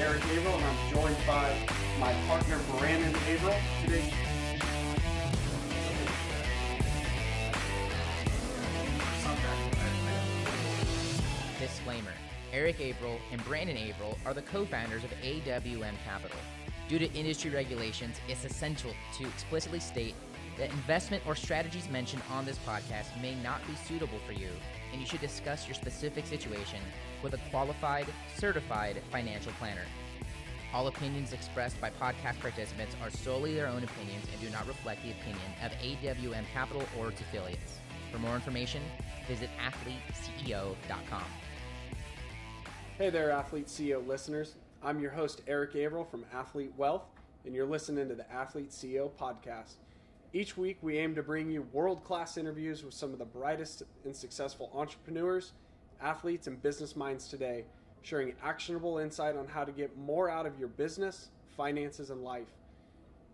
Eric Averill, and I'm joined by my partner, Brandon Averill. Today, Disclaimer: Eric Averill and Brandon Averill are the co-founders of AWM Capital. Due to industry regulations, it's essential to explicitly state that investment or strategies mentioned on this podcast may not be suitable for you, and you should discuss your specific situation with a qualified, certified financial planner. All opinions expressed by podcast participants are solely their own opinions and do not reflect the opinion of AWM Capital or its affiliates. For more information, visit athleteceo.com. hey there, Athlete CEO listeners. I'm your host, Eric Averill from Athlete Wealth, and you're listening to the Athlete CEO podcast. Each week, we aim to bring you world-class interviews with some of the brightest and successful entrepreneurs, athletes, and business minds today, sharing actionable insight on how to get more out of your business, finances, and life.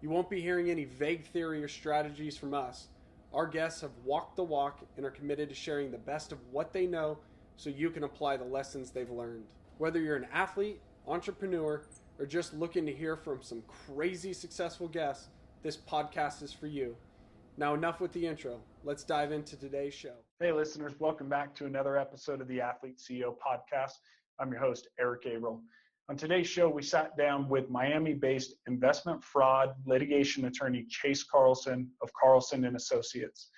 You won't be hearing any vague theory or strategies from us. Our guests have walked the walk and are committed to sharing the best of what they know so you can apply the lessons they've learned. Whether you're an athlete, entrepreneur, or just looking to hear from some crazy successful guests, this podcast is for you. Now, enough with the intro. Let's dive into today's show. Hey, listeners, welcome back to another episode of the Athlete CEO podcast. I'm your host, Eric Averill. On today's show, we sat down with Miami-based investment fraud litigation attorney Chase Carlson of Carlson and Associates.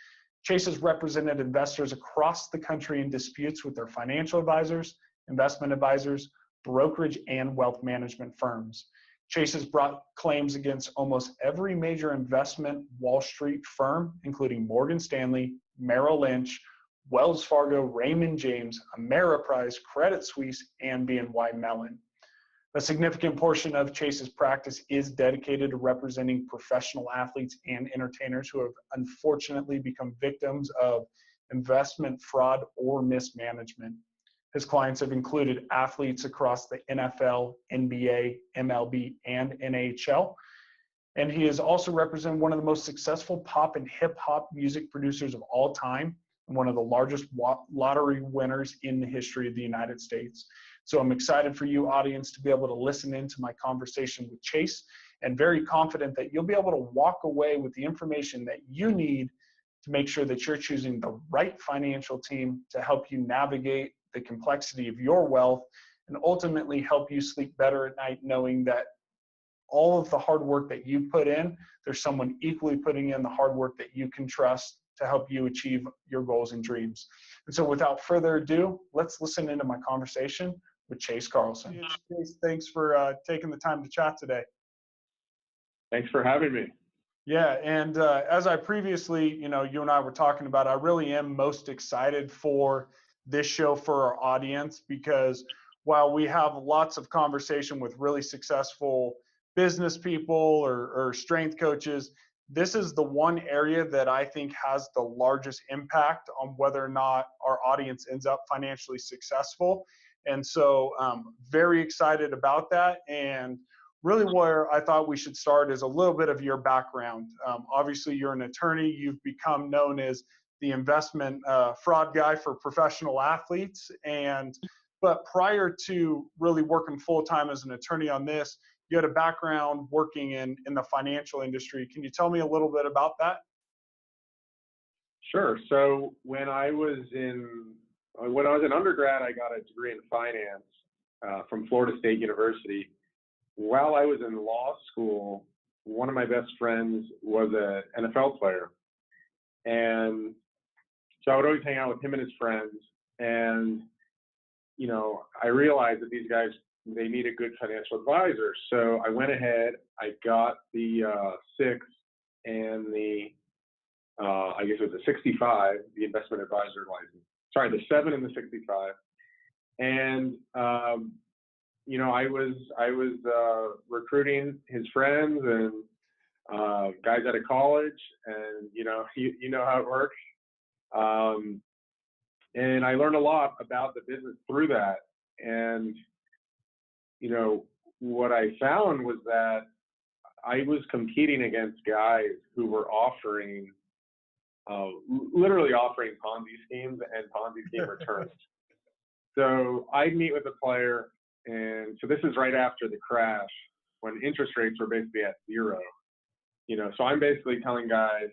Chase has represented investors across the country in disputes with their financial advisors, investment advisors, brokerage, and wealth management firms. Chase has brought claims against almost every major investment Wall Street firm, including Morgan Stanley, Merrill Lynch, Wells Fargo, Raymond James, Ameriprise, Credit Suisse, and BNY Mellon. A significant portion of Chase's practice is dedicated to representing professional athletes and entertainers who have unfortunately become victims of investment fraud or mismanagement. His clients have included athletes across the NFL, NBA, MLB, and NHL. And he has also represented one of the most successful pop and hip hop music producers of all time, and one of the largest lottery winners in the history of the United States. So I'm excited for you, audience, to be able to listen into my conversation with Chase, and very confident that you'll be able to walk away with the information that you need to make sure that you're choosing the right financial team to help you navigate the complexity of your wealth and ultimately help you sleep better at night, knowing that all of the hard work that you put in, there's someone equally putting in the hard work that you can trust to help you achieve your goals and dreams. And so without further ado, let's listen into my conversation with Chase Carlson. Chase, thanks for taking the time to chat today. Thanks for having me. Yeah, and as I previously, you and I were talking about, I really am most excited for this show for our audience, because while we have lots of conversation with really successful business people or strength coaches, this is the one area that I think has the largest impact on whether or not our audience ends up financially successful. And so very excited about that. And really where I thought we should start is a little bit of your background. Obviously, you're an attorney. You've become known as the investment fraud guy for professional athletes. But prior to really working full-time as an attorney on this, you had a background working in the financial industry. Can you tell me a little bit about that? Sure. So when I was an undergrad, I got a degree in finance from Florida State University. While I was in law school, one of my best friends was an NFL player. And so I would always hang out with him and his friends. And, I realized that these guys, they need a good financial advisor. So I went ahead, I got the 6 and the, I guess it was the 65, the investment advisor license. Sorry, the 7 and the 65. And, I was recruiting his friends and guys out of college, and, you know how it works. And I learned a lot about the business through that. And, what I found was that I was competing against guys who were literally offering Ponzi schemes and Ponzi scheme returns. So I'd meet with a player And so this is right after the crash when interest rates were basically at zero. So I'm basically telling guys,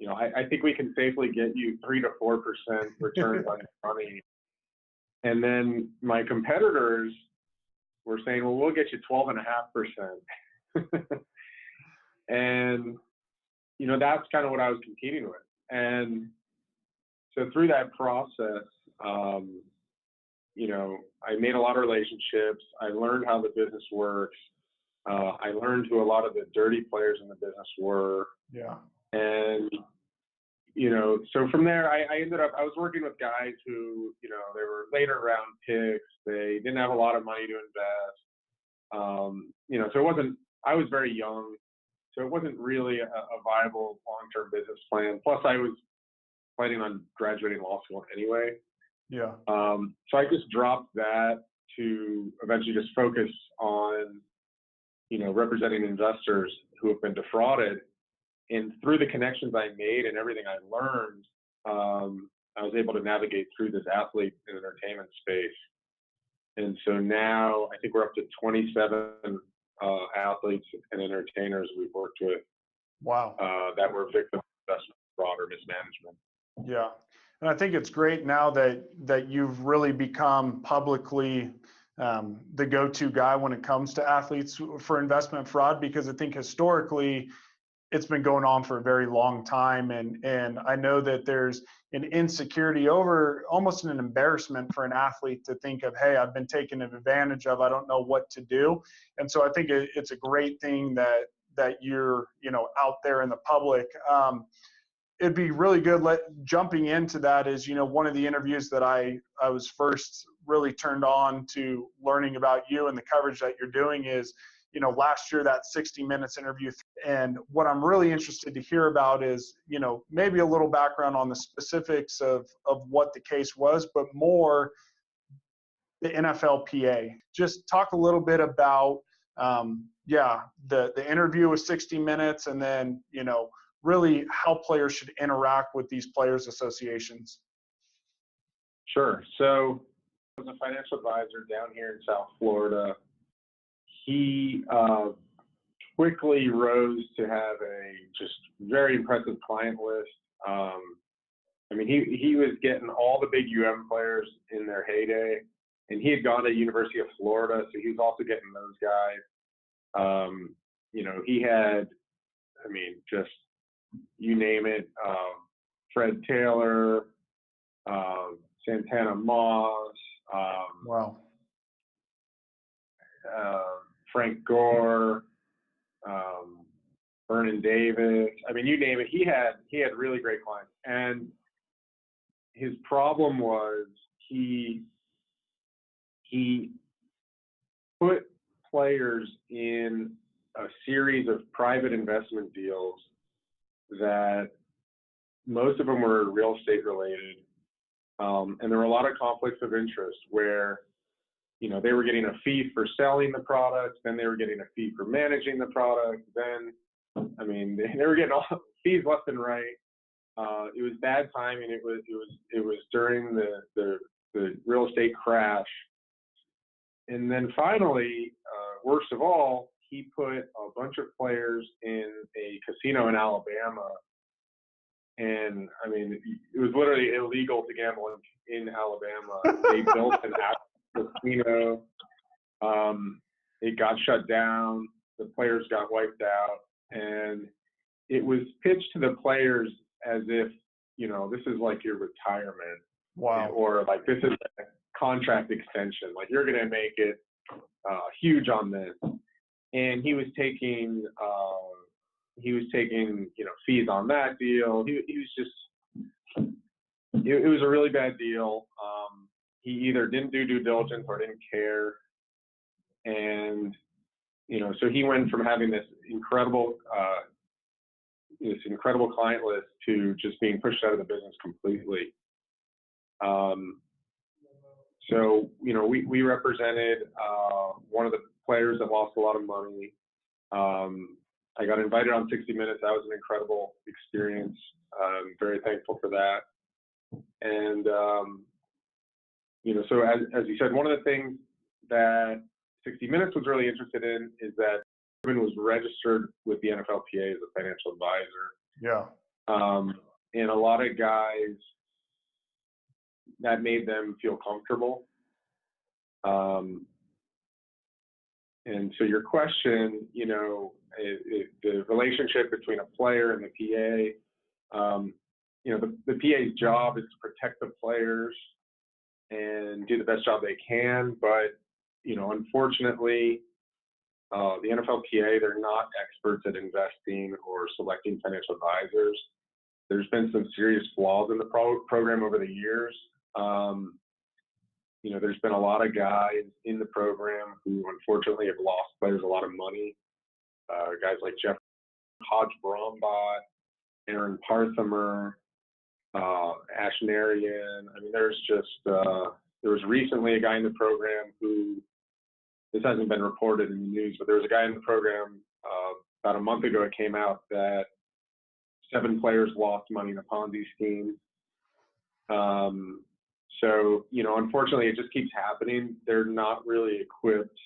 I think we can safely get you 3 to 4% returns on your money. And then my competitors were saying, well, we'll get you 12.5%. And, that's kind of what I was competing with. And so through that process, I made a lot of relationships. I learned how the business works. I learned who a lot of the dirty players in the business were. Yeah. And, so from there, I was working with guys who, they were later round picks. They didn't have a lot of money to invest. So I was very young. So it wasn't really a viable long-term business plan. Plus, I was planning on graduating law school anyway. Yeah. So I just dropped that to eventually just focus on, representing investors who have been defrauded. And through the connections I made and everything I learned, I was able to navigate through this athlete and entertainment space. And so now I think we're up to 27 athletes and entertainers we've worked with. Wow. That were victims of investment fraud or mismanagement. Yeah. And I think it's great now that you've really become publicly the go-to guy when it comes to athletes for investment fraud, because I think historically it's been going on for a very long time. And I know that there's an insecurity over, almost an embarrassment for an athlete to think of, hey, I've been taken advantage of, I don't know what to do. And so I think it's a great thing that you're, out there in the public. It'd be really good jumping into that is, one of the interviews that I was first really turned on to learning about you and the coverage that you're doing is, last year, that 60 Minutes interview. And what I'm really interested to hear about is, maybe a little background on the specifics of what the case was, but more the NFLPA. Just talk a little bit about, the interview with 60 Minutes and then, really how players should interact with these players associations. Sure. So I was a financial advisor down here in South Florida. He quickly rose to have a just very impressive client list. He was getting all the big players in their heyday, and he had gone to University of Florida, so he was also getting those guys. He had, just you name it, Fred Taylor, Santana Moss, Wow. Frank Gore, Vernon Davis. You name it. He had really great clients, and his problem was he put players in a series of private investment deals that most of them were real estate related, and there were a lot of conflicts of interest where they were getting a fee for selling the product, then they were getting a fee for managing the product, then they were getting all fees left and right. It was bad timing. It was during the real estate crash, and then finally, worst of all, he put a bunch of players in a casino in Alabama, and it was literally illegal to gamble in Alabama. They built an actual casino. It got shut down. The players got wiped out, and it was pitched to the players as if this is like your retirement. Wow. Or like this is a contract extension. Like you're going to make it huge on this. And he was taking fees on that deal. He was just, it was a really bad deal. He either didn't do due diligence or didn't care. And, so he went from having this incredible client list to just being pushed out of the business completely. So, we represented one of the players that lost a lot of money. I got invited on 60 Minutes. That was an incredible experience. I'm very thankful for that. And, so as you said, one of the things that 60 Minutes was really interested in is that Raymond was registered with the NFLPA as a financial advisor. Yeah. And a lot of guys, that made them feel comfortable. And so your question, the relationship between a player and the PA, the PA's job is to protect the players and do the best job they can. But, unfortunately, the NFLPA, they're not experts at investing or selecting financial advisors. There's been some serious flaws in the program over the years. There's been a lot of guys in the program who unfortunately have lost players a lot of money. Guys like Jeff Hodge-Brombot, Aaron Parthamer, Ashnarian. I mean, there was recently a guy in the program who, this hasn't been reported in the news, but there was a guy in the program about a month ago, it came out that 7 players lost money in a Ponzi scheme. So, unfortunately, it just keeps happening. They're not really equipped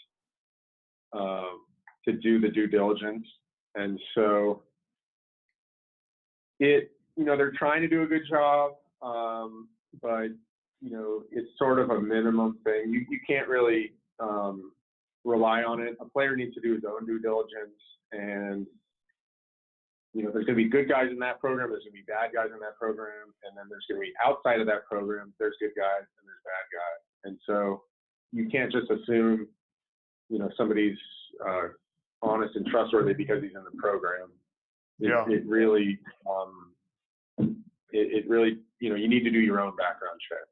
to do the due diligence. And so they're trying to do a good job, but, it's sort of a minimum thing. You can't really rely on it. A player needs to do his own due diligence, and there's going to be good guys in that program, there's going to be bad guys in that program, and then there's going to be outside of that program, there's good guys and there's bad guys. And so you can't just assume, somebody's honest and trustworthy because he's in the program. It really, you need to do your own background check.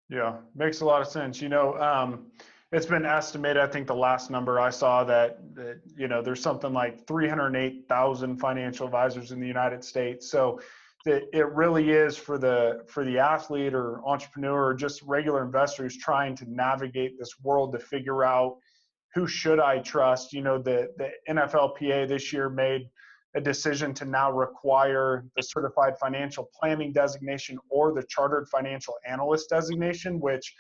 Yeah, makes a lot of sense. It's been estimated, I think the last number I saw that there's something like 308,000 financial advisors in the United States. So it really is for the athlete or entrepreneur or just regular investors trying to navigate this world to figure out who should I trust. The NFLPA this year made a decision to now require the certified financial planning designation or the chartered financial analyst designation, which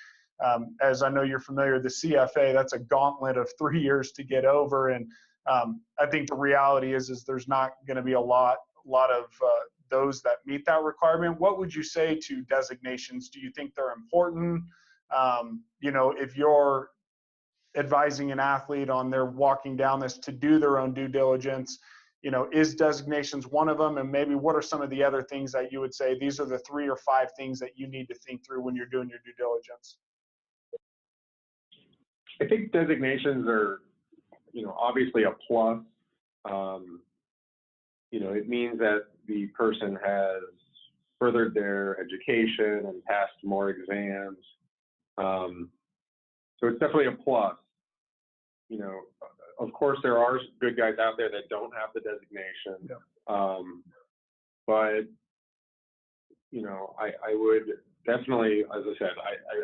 as I know you're familiar, the CFA, that's a gauntlet of 3 years to get over. And I think the reality is there's not going to be a lot of those that meet that requirement. What would you say to designations? Do you think they're important? If you're advising an athlete on their walking down this to do their own due diligence, is designations one of them? And maybe what are some of the other things that you would say, these are the 3 or 5 things that you need to think through when you're doing your due diligence? I think designations are, obviously a plus. It means that the person has furthered their education and passed more exams. So it's definitely a plus. Of course, there are good guys out there that don't have the designation. Yeah. But, I would definitely, as I said,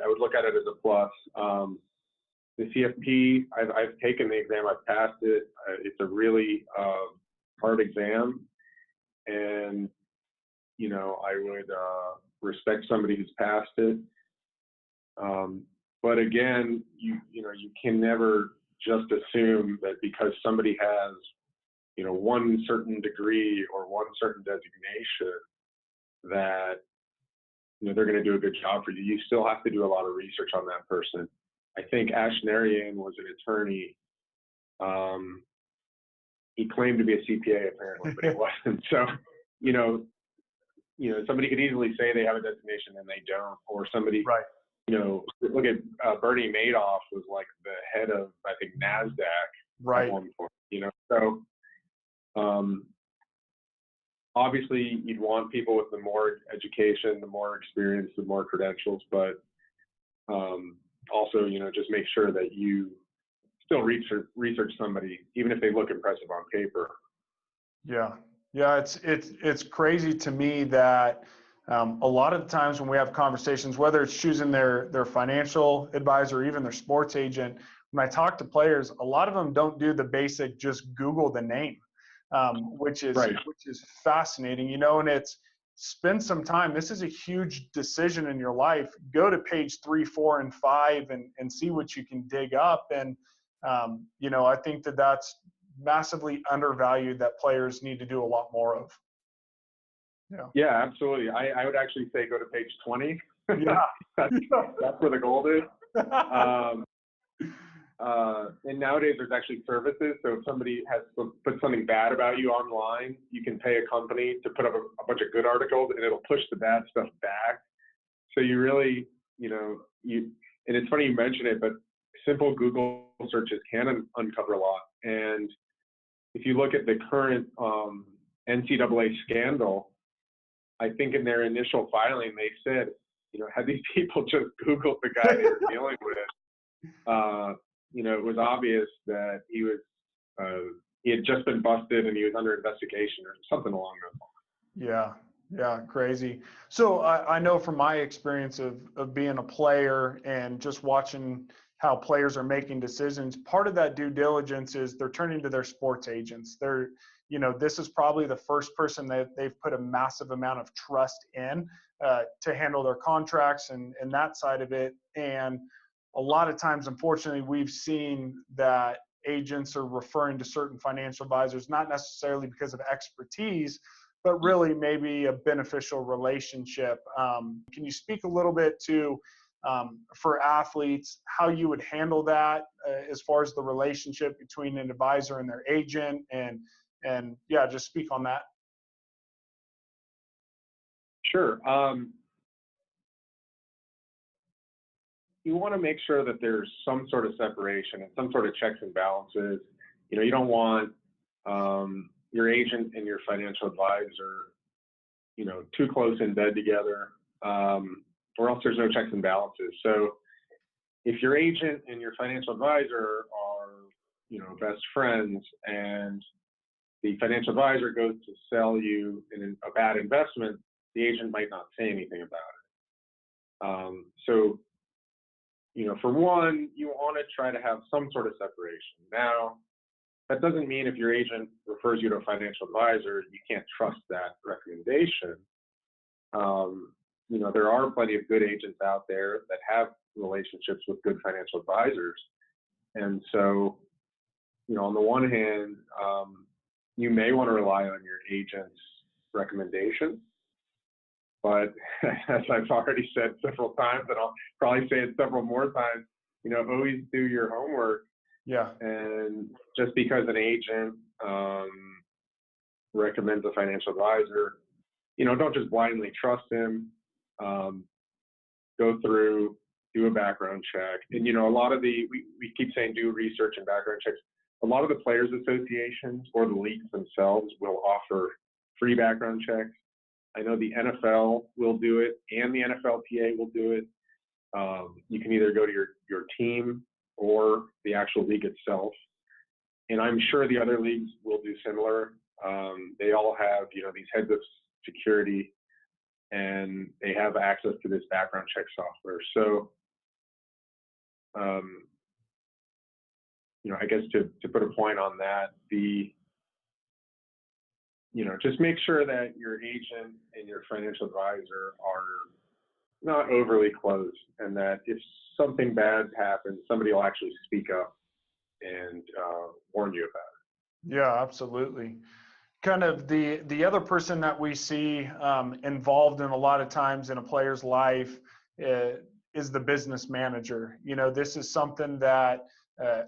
I would look at it as a plus. The CFP, I've taken the exam, I've passed it. It's a really hard exam, and I would respect somebody who's passed it. But again, you can never just assume that because somebody has one certain degree or one certain designation that they're going to do a good job for you. You still have to do a lot of research on that person. I think Ashnarian was an attorney. He claimed to be a CPA apparently, but he wasn't. So, somebody could easily say they have a designation and they don't, or somebody, right. Look at Bernie Madoff was like the head of, I think, NASDAQ right. at one point, So, obviously you'd want people with the more education, the more experience, the more credentials, but also, just make sure that you still research somebody, even if they look impressive on paper. Yeah. It's crazy to me that a lot of the times when we have conversations, whether it's choosing their financial advisor or even their sports agent, when I talk to players, a lot of them don't do the basic, just Google the name, which is fascinating, and spend some time. This is a huge decision in your life. Go to page 3, 4, and 5 and see what you can dig up. And, I think that that's massively undervalued, that players need to do a lot more of. Yeah, absolutely. I would actually say go to page 20. Yeah. That's where the gold is. And nowadays there's actually services. So if somebody has put something bad about you online, you can pay a company to put up a bunch of good articles, and it'll push the bad stuff back. So you really, and it's funny you mention it, but simple Google searches can uncover a lot. And if you look at the current NCAA scandal, I think in their initial filing, they said, had these people just Googled the guy they were dealing with, it was obvious that he had just been busted and he was under investigation or something along those lines. Yeah, crazy. So I know from my experience of being a player and just watching how players are making decisions, part of that due diligence is they're turning to their sports agents. This is probably the first person that they've put a massive amount of trust in to handle their contracts and that side of it. And a lot of times, unfortunately, we've seen that agents are referring to certain financial advisors, not necessarily because of expertise, but really maybe a beneficial relationship. Can you speak a little bit to, for athletes, how you would handle that as far as the relationship between an advisor and their agent, and just speak on that. Sure. You want to make sure that there's some sort of separation and some sort of checks and balances. You don't want your agent and your financial advisor, too close in bed together, or else there's no checks and balances. So if your agent and your financial advisor are, best friends, and the financial advisor goes to sell you a bad investment, the agent might not say anything about it. So, for one, you want to try to have some sort of separation. Now, that doesn't mean if your agent refers you to a financial advisor, you can't trust that recommendation. There are plenty of good agents out there that have relationships with good financial advisors. And so, on the one hand, you may want to rely on your agent's recommendation. But as I've already said several times, and I'll probably say it several more times, always do your homework. Yeah. And just because an agent recommends a financial advisor, don't just blindly trust him. Go through, do a background check. And, a lot of we keep saying do research and background checks. A lot of the players' associations or the leagues themselves will offer free background checks. I know the NFL will do it, and the NFLPA will do it. You can either go to your team or the actual league itself. And I'm sure the other leagues will do similar. They all have, these heads of security, and they have access to this background check software. So, I guess to put a point on that, just make sure that your agent and your financial advisor are not overly close, and that if something bad happens, somebody will actually speak up and warn you about it. Yeah, absolutely. Kind of the other person that we see involved in a lot of times in a player's life is the business manager. This is something that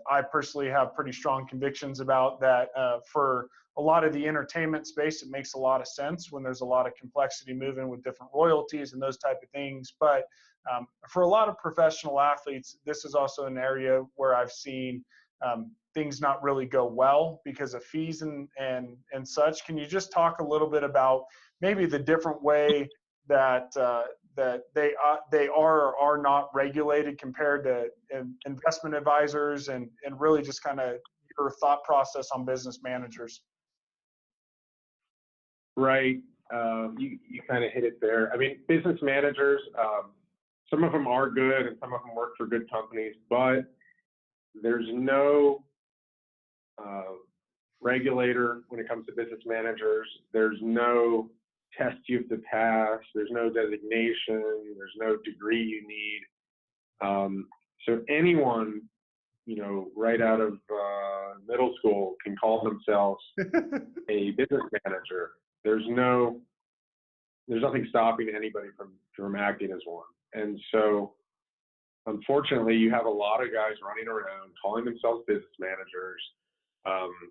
I personally have pretty strong convictions about, that for a lot of the entertainment space, it makes a lot of sense when there's a lot of complexity moving with different royalties and those type of things. But for a lot of professional athletes, this is also an area where I've seen things not really go well because of fees and such. Can you just talk a little bit about maybe the different way that they are or are not regulated compared to investment advisors, and really just kind of your thought process on business managers? Right. You kind of hit it there. I mean, business managers, some of them are good and some of them work for good companies, but there's no regulator when it comes to business managers. There's no test you have to pass. There's no designation. There's no degree you need. So anyone, right out of middle school can call themselves a business manager. There's nothing stopping anybody from acting as one. And so, unfortunately, you have a lot of guys running around calling themselves business managers.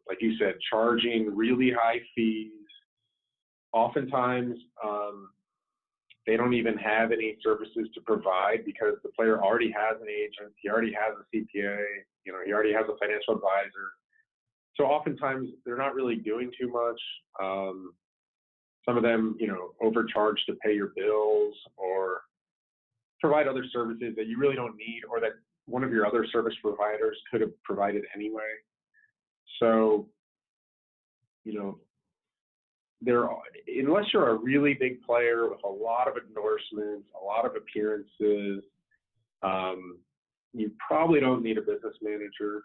Like you said, charging really high fees. Oftentimes, they don't even have any services to provide because the player already has an agent, he already has a CPA, he already has a financial advisor. So oftentimes they're not really doing too much. Some of them, overcharge to pay your bills or provide other services that you really don't need or that one of your other service providers could have provided anyway. So, unless you're a really big player with a lot of endorsements, a lot of appearances, you probably don't need a business manager.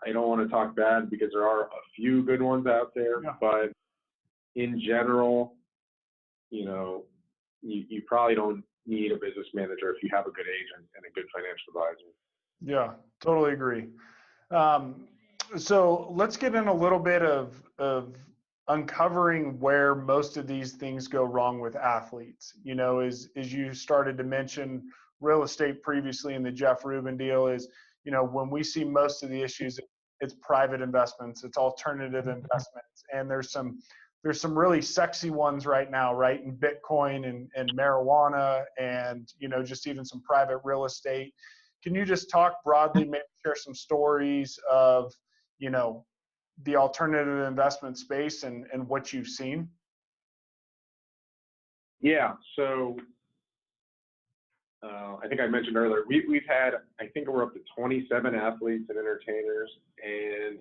I don't want to talk bad because there are a few good ones out there, Yeah. but in general, you probably don't need a business manager if you have a good agent and a good financial advisor. Yeah, totally agree. So let's get in a little bit of uncovering where most of these things go wrong with athletes. As you started to mention real estate previously in the Jeff Rubin deal is, when we see most of the issues, it's private investments, it's alternative investments. And there's some really sexy ones right now, right? In Bitcoin and marijuana and, just even some private real estate. Can you just talk broadly, maybe share some stories of, the alternative investment space and what you've seen? Yeah. So I think I mentioned earlier, we've had, I think we're up to 27 athletes and entertainers, and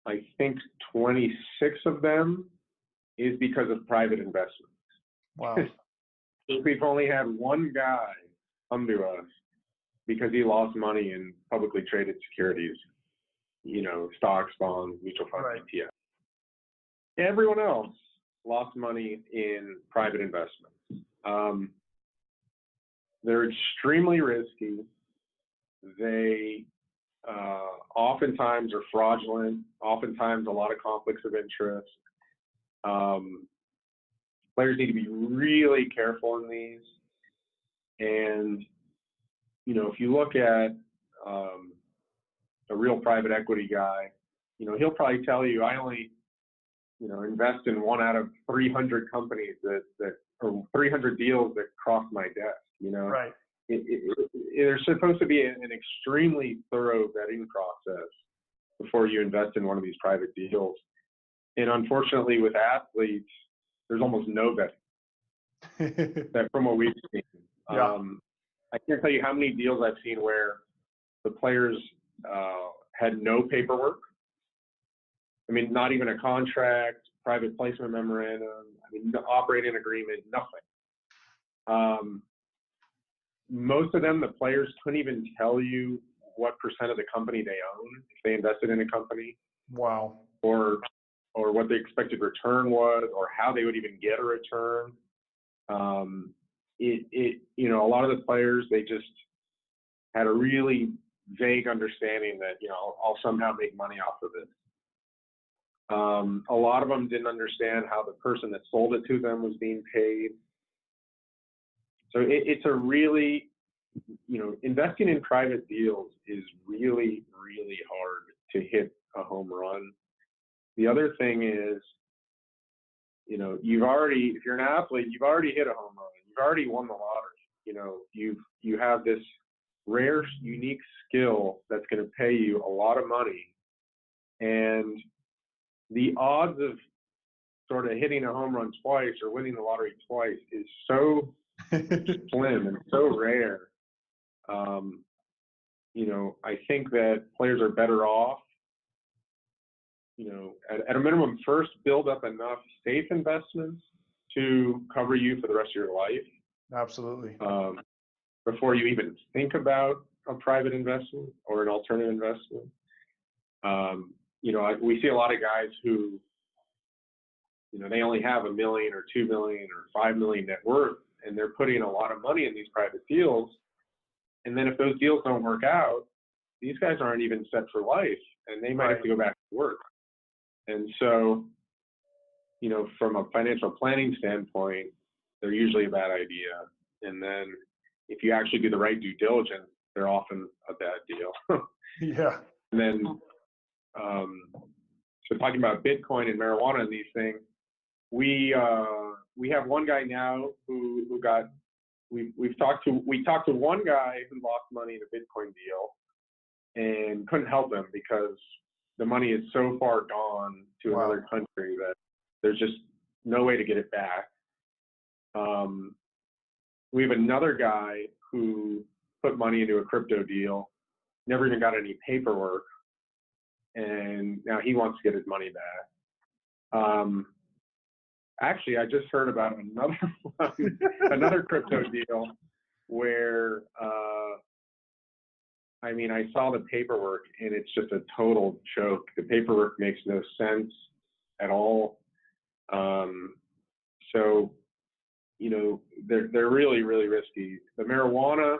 I think 26 of them is because of private investments. Wow. We've only had one guy come to us because he lost money in publicly traded securities, stocks, bonds, mutual funds, Right. ETFs. Everyone else lost money in private investments. They're extremely risky. They oftentimes are fraudulent, oftentimes a lot of conflicts of interest. Players need to be really careful in these. And, if you look at a real private equity guy, he'll probably tell you, I only, invest in 1 out of 300 companies or 300 deals that cross my desk, Right. There's supposed to be an extremely thorough vetting process before you invest in one of these private deals. And unfortunately with athletes, there's almost no vetting that from what we've seen. Yeah. I can't tell you how many deals I've seen where the players had no paperwork. I mean, not even a contract, private placement memorandum, operating agreement, nothing. Most of them, the players couldn't even tell you what % of the company they own if they invested in a company. Wow. Or what the expected return was, or how they would even get a return. A lot of the players, they just had a really vague understanding that, I'll somehow make money off of this. A lot of them didn't understand how the person that sold it to them was being paid. So it's a really, investing in private deals is really, really hard to hit a home run. The other thing is, if you're an athlete, you've already hit a home run. You've already won the lottery. You have this rare, unique skill that's going to pay you a lot of money. And the odds of sort of hitting a home run twice or winning the lottery twice is so slim and so rare. I think that players are better off, at a minimum, first build up enough safe investments to cover you for the rest of your life. Absolutely. Before you even think about a private investment or an alternative investment. We see a lot of guys who they only have $1 million or $2 million or $5 million net worth, and they're putting a lot of money in these private deals. And then if those deals don't work out, these guys aren't even set for life, and they might have to go back to work. And so, from a financial planning standpoint, they're usually a bad idea. And then if you actually do the right due diligence, they're often a bad deal. Yeah. And then, so talking about Bitcoin and marijuana and these things, we have one guy now who got, we talked to one guy who lost money in a Bitcoin deal and couldn't help him because the money is so far gone to another country that there's just no way to get it back. We have another guy who put money into a crypto deal, never even got any paperwork, and now he wants to get his money back. Actually, I just heard about another crypto deal where, I saw the paperwork and it's just a total joke. The paperwork makes no sense at all. So, they're really, really risky. The marijuana,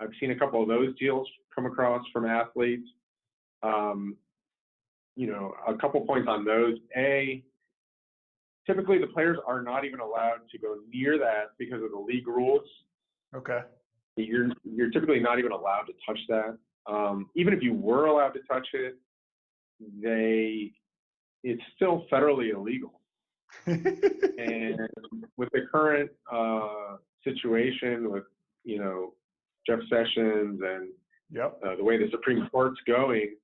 I've seen a couple of those deals come across from athletes. A couple points on those. Typically the players are not even allowed to go near that because of the league rules. Okay. You're typically not even allowed to touch that. Even if you were allowed to touch it, it's still federally illegal. And with the current situation with Jeff Sessions and the way the Supreme Court's going,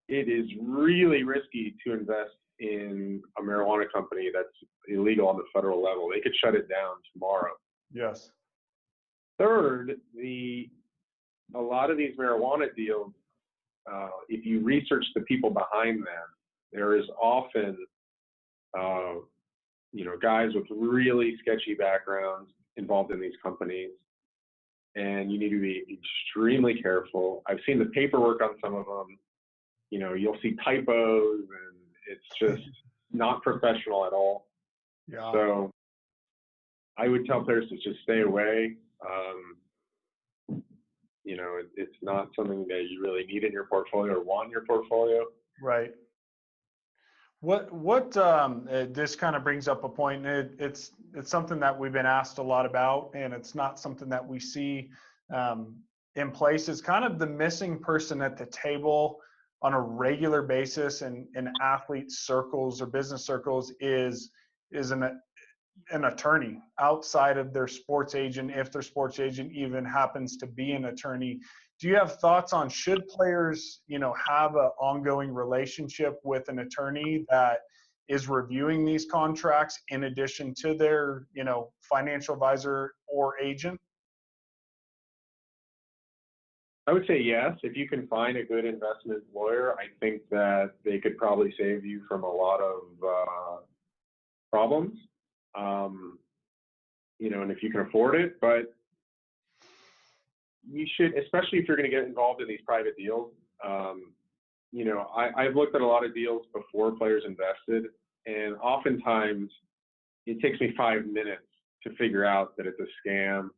it is really risky to invest in a marijuana company that's illegal on the federal level. They could shut it down tomorrow. Yes. Third, a lot of these marijuana deals, if you research the people behind them, there is often guys with really sketchy backgrounds involved in these companies, and you need to be extremely careful. I've seen the paperwork on some of them. You'll see typos, and it's just not professional at all. Yeah. So I would tell players to just stay away. It's not something that you really need in your portfolio or want in your portfolio. Right. What this kind of brings up a point. It's something that we've been asked a lot about, and it's not something that we see in place. It's kind of the missing person at the table on a regular basis in athlete circles or business circles is an attorney outside of their sports agent, if their sports agent even happens to be an attorney. Do you have thoughts on, should players, have an ongoing relationship with an attorney that is reviewing these contracts in addition to their, financial advisor or agent? I would say yes. If you can find a good investment lawyer, I think that they could probably save you from a lot of problems. And if you can afford it, but you should, especially if you're going to get involved in these private deals. I've looked at a lot of deals before players invested, and oftentimes it takes me 5 minutes to figure out that it's a scam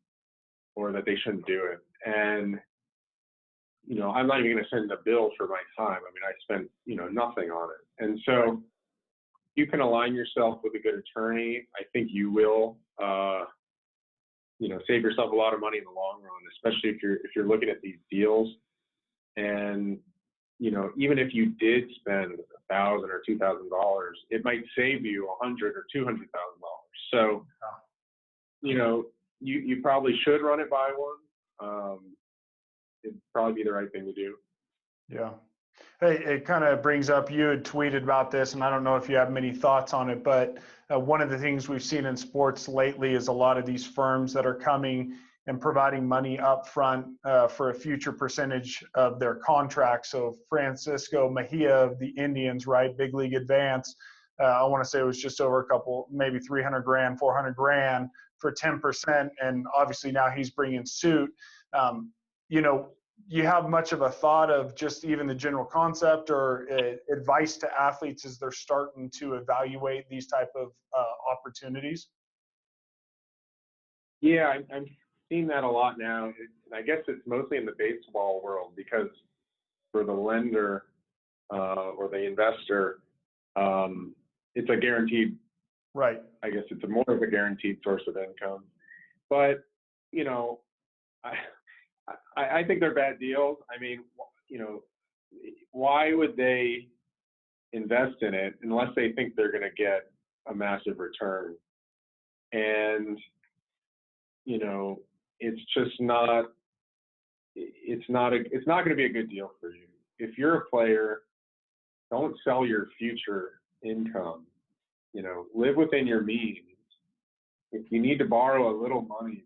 or that they shouldn't do it. And, I'm not even going to send a bill for my time. I spent, nothing on it. And so you can align yourself with a good attorney. I think you will, save yourself a lot of money in the long run, especially if you're looking at these deals. And, even if you did spend $1,000 or $2,000, it might save you $100,000 or $200,000. So, you probably should run it by one. It'd probably be the right thing to do. Yeah. Hey, it kind of brings up, you had tweeted about this, and I don't know if you have many thoughts on it, but one of the things we've seen in sports lately is a lot of these firms that are coming and providing money up front for a future percentage of their contracts. So Francisco Mejia of the Indians, right, big league advance, I want to say it was just over maybe $300,000, $400,000 for 10%. And obviously now he's bringing suit. you have much of a thought of just even the general concept or advice to athletes as they're starting to evaluate these type of opportunities? Yeah, I'm seeing that a lot now. And I guess it's mostly in the baseball world because for the lender or the investor, it's a guaranteed, Right. I guess it's more of a guaranteed source of income. But, I think they're bad deals. I mean, why would they invest in it unless they think they're going to get a massive return? And, it's just not, it's not going to be a good deal for you. If you're a player, don't sell your future income, live within your means. If you need to borrow a little money,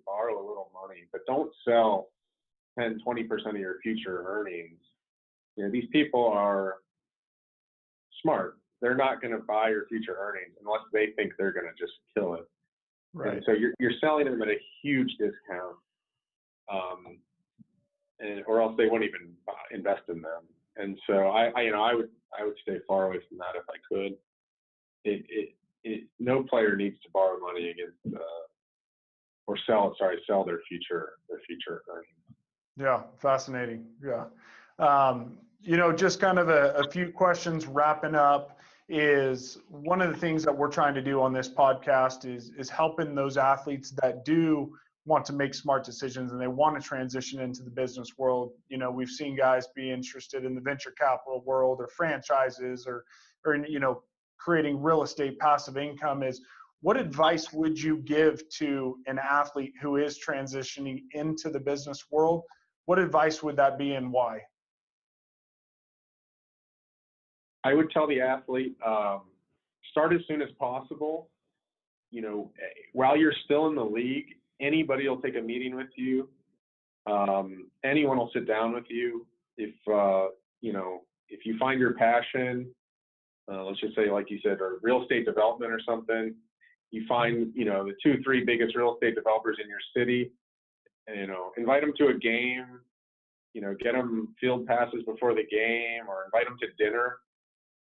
but don't sell 10, 20% of your future earnings. These people are smart. They're not going to buy your future earnings unless they think they're going to just kill it. Right. And so you're selling them at a huge discount, or else they won't even invest in them. And so I would stay far away from that if I could. No player needs to borrow money against or sell their future earnings. Yeah, fascinating. Yeah. Just kind of a few questions wrapping up is one of the things that we're trying to do on this podcast is helping those athletes that do want to make smart decisions and they want to transition into the business world. We've seen guys be interested in the venture capital world or franchises or creating real estate passive income. What advice would you give to an athlete who is transitioning into the business world? What advice would that be and why? I would tell the athlete, start as soon as possible. While you're still in the league, anybody will take a meeting with you. Anyone will sit down with you. If you find your passion, let's just say, like you said, or real estate development or something, you find, the 2-3 biggest real estate developers in your city, invite them to a game, get them field passes before the game or invite them to dinner.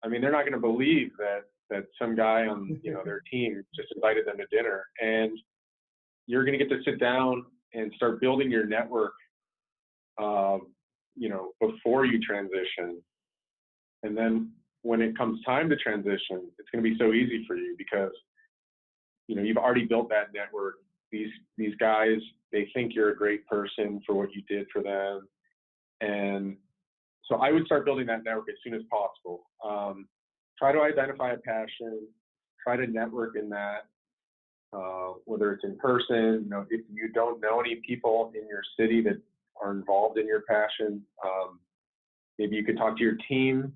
I mean, they're not going to believe that some guy on, their team just invited them to dinner, and you're going to get to sit down and start building your network, before you transition. And then when it comes time to transition, it's going to be so easy for you because, you've already built that network. These guys, they think you're a great person for what you did for them. And so I would start building that network as soon as possible. Try to identify a passion, try to network in that, whether it's in person, if you don't know any people in your city that are involved in your passion, maybe you could talk to your team.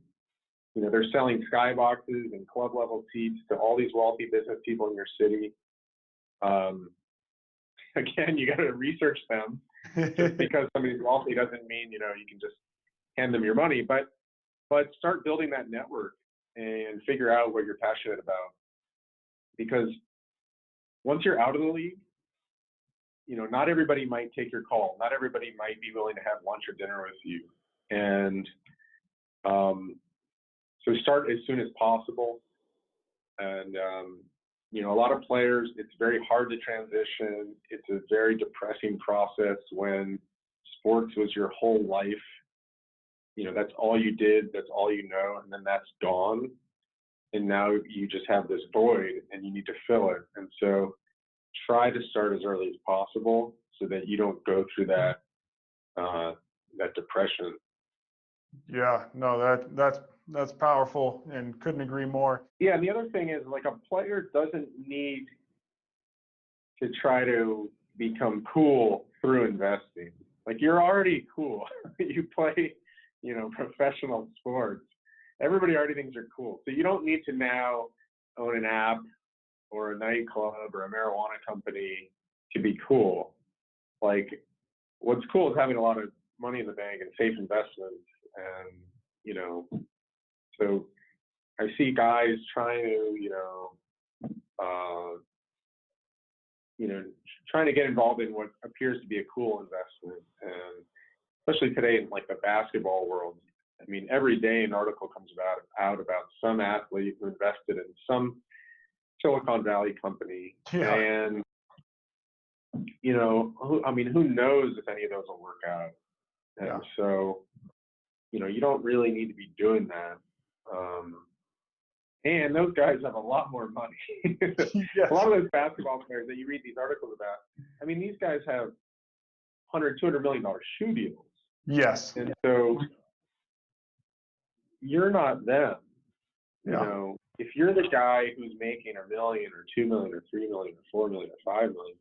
They're selling skyboxes and club level seats to all these wealthy business people in your city. Again, you got to research them. Just because somebody's wealthy doesn't mean, you can just hand them your money, but start building that network and figure out what you're passionate about. Because once you're out of the league, not everybody might take your call. Not everybody might be willing to have lunch or dinner with you. And so start as soon as possible. And, a lot of players, it's very hard to transition. It's a very depressing process when sports was your whole life. That's all you did, that's all you know, and then that's gone. And now you just have this void and you need to fill it. And so try to start as early as possible so that you don't go through that depression. Yeah, no, that's powerful and couldn't agree more. Yeah, and the other thing is, like, a player doesn't need to try to become cool through investing. Like, you're already cool. You play, professional sports. Everybody already thinks you're cool. So you don't need to now own an app or a nightclub or a marijuana company to be cool. Like, what's cool is having a lot of money in the bank and safe investments. And, so I see guys trying to, trying to get involved in what appears to be a cool investment. And especially today in like the basketball world. I mean, every day an article comes out about some athlete who invested in some Silicon Valley company, Yeah. and who knows if any of those will work out? And Yeah. so, you don't really need to be doing that. And those guys have a lot more money. Yes. A lot of those basketball players that you read these articles about, I mean, these guys have $100-200 million shoe deals. Yes. And so you're not them. Yeah. If you're the guy who's making $1 million or $2 million or $3 million or $4 million or $5 million,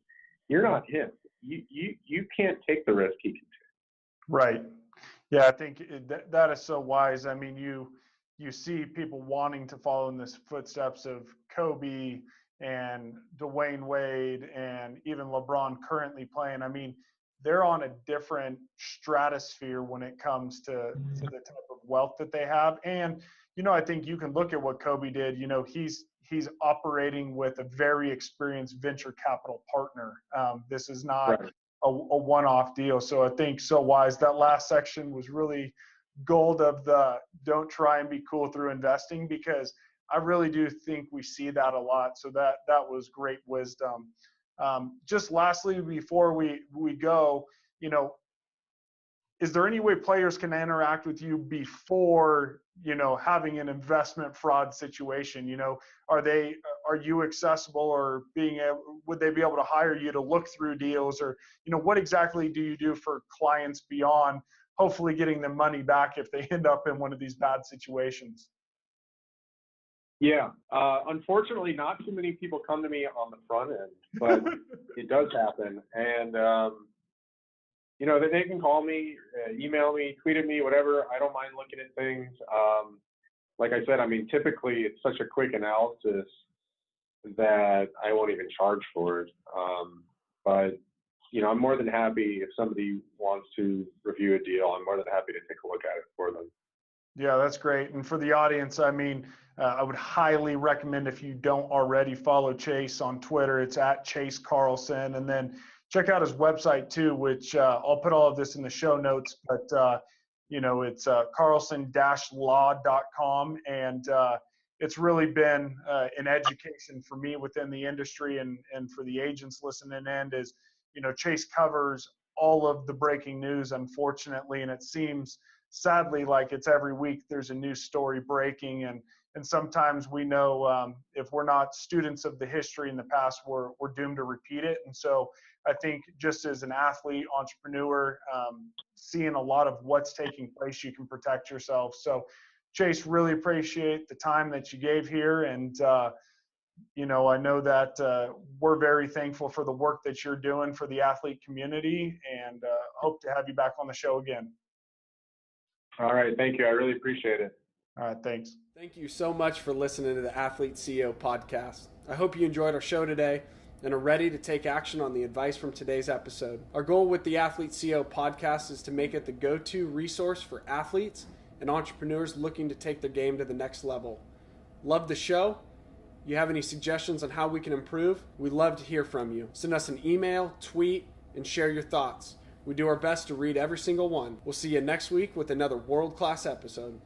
you're not him. You can't take the risk he can take. Right. Yeah, I think that is so wise. I mean, you see people wanting to follow in the footsteps of Kobe and Dwayne Wade and even LeBron currently playing. I mean, they're on a different stratosphere when it comes to the type of wealth that they have. And, I think you can look at what Kobe did. He's operating with a very experienced venture capital partner. This is not Right. a one-off deal. So I think so wise. That last section was really gold of the don't try and be cool through investing, because I really do think we see that a lot. So that was great wisdom. Just lastly, before we go, is there any way players can interact with you before, having an investment fraud situation? Are you accessible, or would they be able to hire you to look through deals, or, what exactly do you do for clients beyond hopefully getting them money back if they end up in one of these bad situations? Yeah. Unfortunately, not too many people come to me on the front end, but it does happen. And, they can call me, email me, tweet at me, whatever. I don't mind looking at things. Like I said, I mean, typically it's such a quick analysis that I won't even charge for it. But, I'm more than happy if somebody wants to review a deal. I'm more than happy to take a look at it for them. Yeah, that's great. And for the audience, I mean, I would highly recommend, if you don't already, follow Chase on Twitter. It's at Chase Carlson. And then check out his website too, which I'll put all of this in the show notes, but it's carlson-law.com. And it's really been an education for me within the industry, and for the agents listening in, is, Chase covers all of the breaking news, unfortunately. And it seems, sadly, like it's every week there's a new story breaking. And sometimes we know if we're not students of the history in the past, we're doomed to repeat it. And so I think, just as an athlete, entrepreneur, seeing a lot of what's taking place, you can protect yourself. So Chase, really appreciate the time that you gave here. And, I know that we're very thankful for the work that you're doing for the athlete community, and hope to have you back on the show again. All right. Thank you. I really appreciate it. All right. Thanks. Thank you so much for listening to the Athlete CEO podcast. I hope you enjoyed our show today and are ready to take action on the advice from today's episode. Our goal with the Athlete CEO podcast is to make it the go-to resource for athletes and entrepreneurs looking to take their game to the next level. Love the show? You have any suggestions on how we can improve? We'd love to hear from you. Send us an email, tweet, and share your thoughts. We do our best to read every single one. We'll see you next week with another world-class episode.